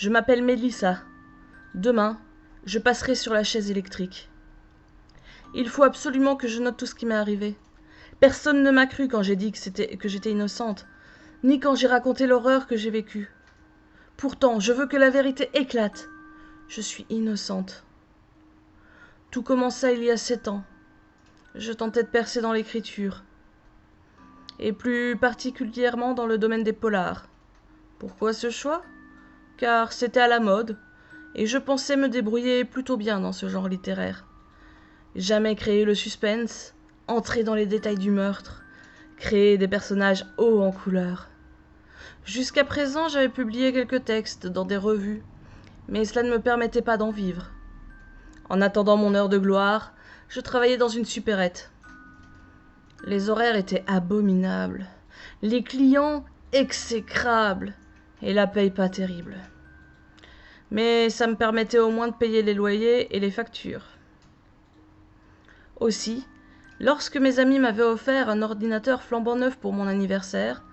Je m'appelle Mélissa. Demain, je passerai sur la chaise électrique. Il faut absolument que je note tout ce qui m'est arrivé. Personne ne m'a cru quand j'ai dit que j'étais innocente, ni quand j'ai raconté l'horreur que j'ai vécue. Pourtant, je veux que la vérité éclate. Je suis innocente. Tout commença il y a 7 ans. Je tentais de percer dans l'écriture, et plus particulièrement dans le domaine des polars. Pourquoi ce choix ? Car c'était à la mode, et je pensais me débrouiller plutôt bien dans ce genre littéraire. Jamais créer le suspense, entrer dans les détails du meurtre, créer des personnages hauts en couleur. Jusqu'à présent, j'avais publié quelques textes dans des revues, mais cela ne me permettait pas d'en vivre. En attendant mon heure de gloire, je travaillais dans une supérette. Les horaires étaient abominables, les clients exécrables, et la paye pas terrible. Mais ça me permettait au moins de payer les loyers et les factures. Aussi, lorsque mes amis m'avaient offert un ordinateur flambant neuf pour mon anniversaire,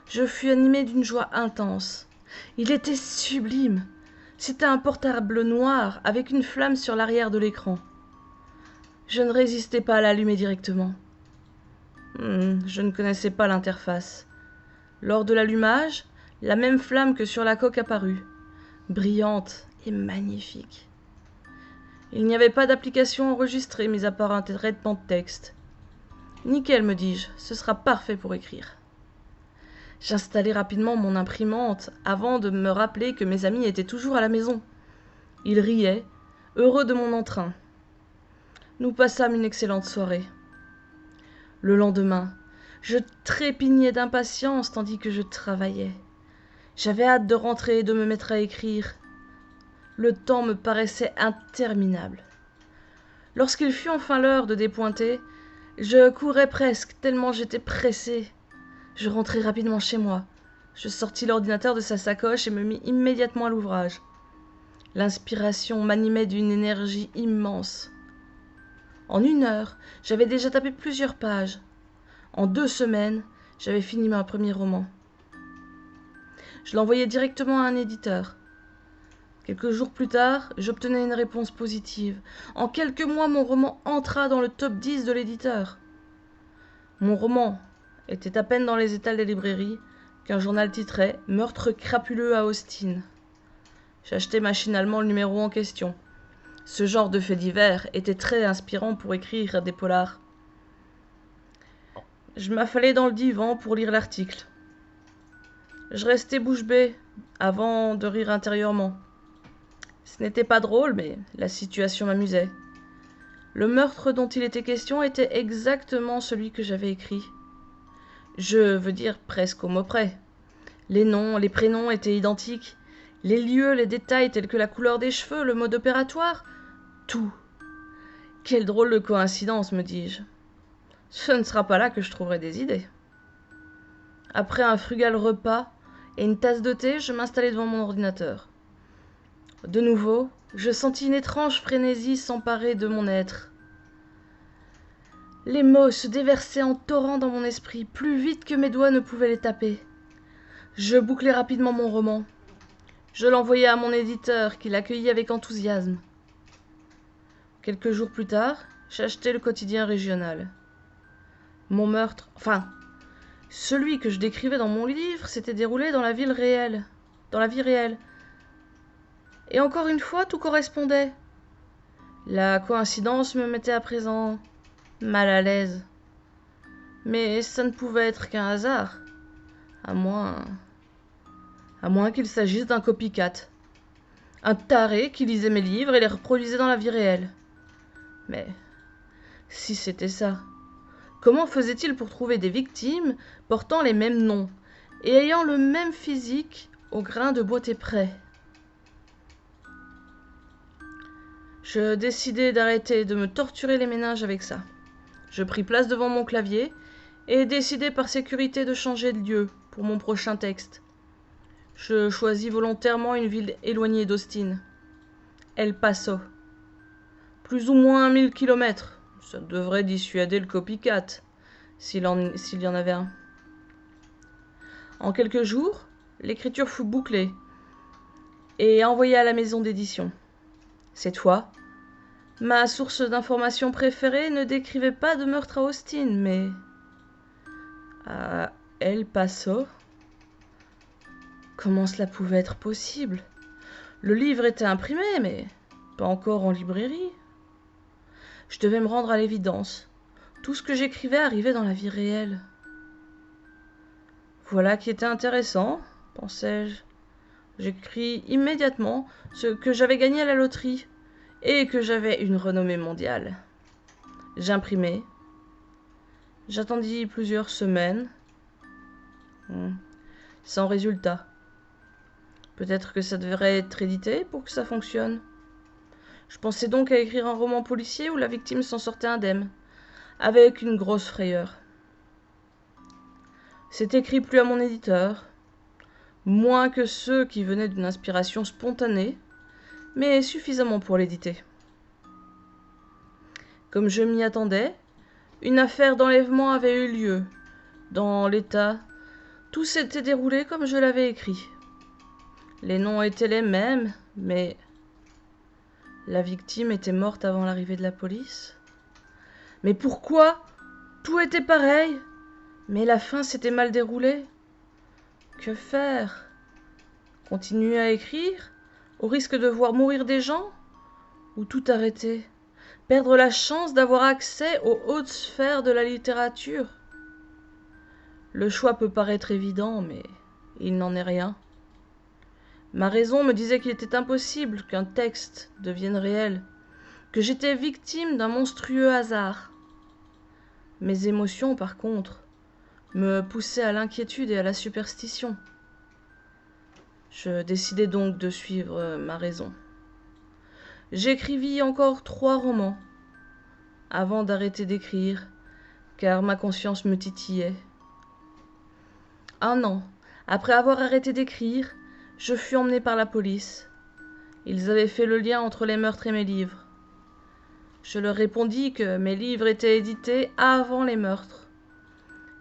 je fus animée d'une joie intense. Il était sublime. C'était un portable noir avec une flamme sur l'arrière de l'écran. Je ne résistais pas à l'allumer directement. Je ne connaissais pas l'interface. Lors de l'allumage, la même flamme que sur la coque apparut, brillante et magnifique. Il n'y avait pas d'application enregistrée, mis à part un traitement de texte. Nickel, me dis-je, ce sera parfait pour écrire. J'installai rapidement mon imprimante avant de me rappeler que mes amis étaient toujours à la maison. Ils riaient, heureux de mon entrain. Nous passâmes une excellente soirée. Le lendemain, je trépignais d'impatience tandis que je travaillais. J'avais hâte de rentrer et de me mettre à écrire. Le temps me paraissait interminable. Lorsqu'il fut enfin l'heure de dépointer, je courais presque tellement j'étais pressée. Je rentrai rapidement chez moi. Je sortis l'ordinateur de sa sacoche et me mis immédiatement à l'ouvrage. L'inspiration m'animait d'une énergie immense. En 1 heure, j'avais déjà tapé plusieurs pages. En 2 semaines, j'avais fini mon premier roman. Je l'envoyai directement à un éditeur. Quelques jours plus tard, j'obtenais une réponse positive. En quelques mois, mon roman entra dans le top 10 de l'éditeur. Mon roman était à peine dans les étals des librairies qu'un journal titrait « Meurtre crapuleux à Austin ». J'achetai machinalement le numéro en question. Ce genre de faits divers était très inspirant pour écrire des polars. Je m'affalai dans le divan pour lire l'article. Je restai bouche bée avant de rire intérieurement. Ce n'était pas drôle, mais la situation m'amusait. Le meurtre dont il était question était exactement celui que j'avais écrit. Je veux dire presque au mot près. Les noms, les prénoms étaient identiques. Les lieux, les détails tels que la couleur des cheveux, le mode opératoire, tout. Quelle drôle de coïncidence, me dis-je. Ce ne sera pas là que je trouverai des idées. Après un frugal repas et une tasse de thé, je m'installai devant mon ordinateur. De nouveau, je sentis une étrange frénésie s'emparer de mon être. Les mots se déversaient en torrents dans mon esprit, plus vite que mes doigts ne pouvaient les taper. Je bouclai rapidement mon roman. Je l'envoyai à mon éditeur, qui l'accueillit avec enthousiasme. Quelques jours plus tard, j'achetai le quotidien régional. Mon meurtre, celui que je décrivais dans mon livre, s'était déroulé dans la vie réelle. Et encore une fois, tout correspondait. La coïncidence me mettait à présent mal à l'aise. Mais ça ne pouvait être qu'un hasard, à moins qu'il s'agisse d'un copycat. Un taré qui lisait mes livres et les reproduisait dans la vie réelle. Mais si c'était ça, comment faisait-il pour trouver des victimes portant les mêmes noms et ayant le même physique au grain de beauté près ? Je décidai d'arrêter de me torturer les méninges avec ça. Je pris place devant mon clavier et décidai par sécurité de changer de lieu pour mon prochain texte. Je choisis volontairement une ville éloignée d'Austin, El Paso. Plus ou moins 1000 kilomètres. Ça devrait dissuader le copycat, s'il y en avait un. En quelques jours, l'écriture fut bouclée. et envoyé à la maison d'édition. Cette fois, ma source d'information préférée ne décrivait pas de meurtre à Austin, mais à El Paso. Comment cela pouvait être possible? Le livre était imprimé, mais pas encore en librairie. Je devais me rendre à l'évidence. Tout ce que j'écrivais arrivait dans la vie réelle. Voilà qui était intéressant, pensai-je. J'écris immédiatement ce que j'avais gagné à la loterie et que j'avais une renommée mondiale. J'imprimai. J'attendis plusieurs semaines. Sans résultat. Peut-être que ça devrait être édité pour que ça fonctionne. Je pensais donc à écrire un roman policier où la victime s'en sortait indemne, avec une grosse frayeur. C'est écrit plus à mon éditeur, moins que ceux qui venaient d'une inspiration spontanée, mais suffisamment pour l'éditer. Comme je m'y attendais, une affaire d'enlèvement avait eu lieu. Dans l'État, tout s'était déroulé comme je l'avais écrit. Les noms étaient les mêmes, mais la victime était morte avant l'arrivée de la police. Mais pourquoi? Tout était pareil, mais la fin s'était mal déroulée. Que faire? Continuer à écrire, au risque de voir mourir des gens? Ou tout arrêter? Perdre la chance d'avoir accès aux hautes sphères de la littérature? Le choix peut paraître évident, mais il n'en est rien. Ma raison me disait qu'il était impossible qu'un texte devienne réel, que j'étais victime d'un monstrueux hasard. Mes émotions, par contre, me poussaient à l'inquiétude et à la superstition. Je décidai donc de suivre ma raison. J'écrivis encore 3 romans, avant d'arrêter d'écrire, car ma conscience me titillait. 1 an après avoir arrêté d'écrire, je fus emmené par la police. Ils avaient fait le lien entre les meurtres et mes livres. Je leur répondis que mes livres étaient édités avant les meurtres,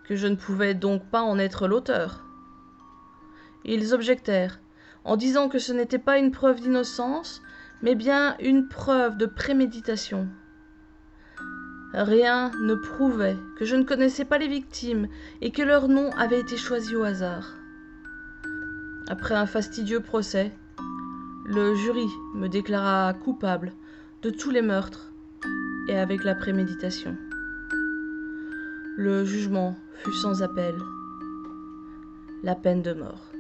que je ne pouvais donc pas en être l'auteur. Ils objectèrent, en disant que ce n'était pas une preuve d'innocence, mais bien une preuve de préméditation. Rien ne prouvait que je ne connaissais pas les victimes et que leur nom avait été choisi au hasard. Après un fastidieux procès, le jury me déclara coupable de tous les meurtres et avec la préméditation. Le jugement fut sans appel, la peine de mort.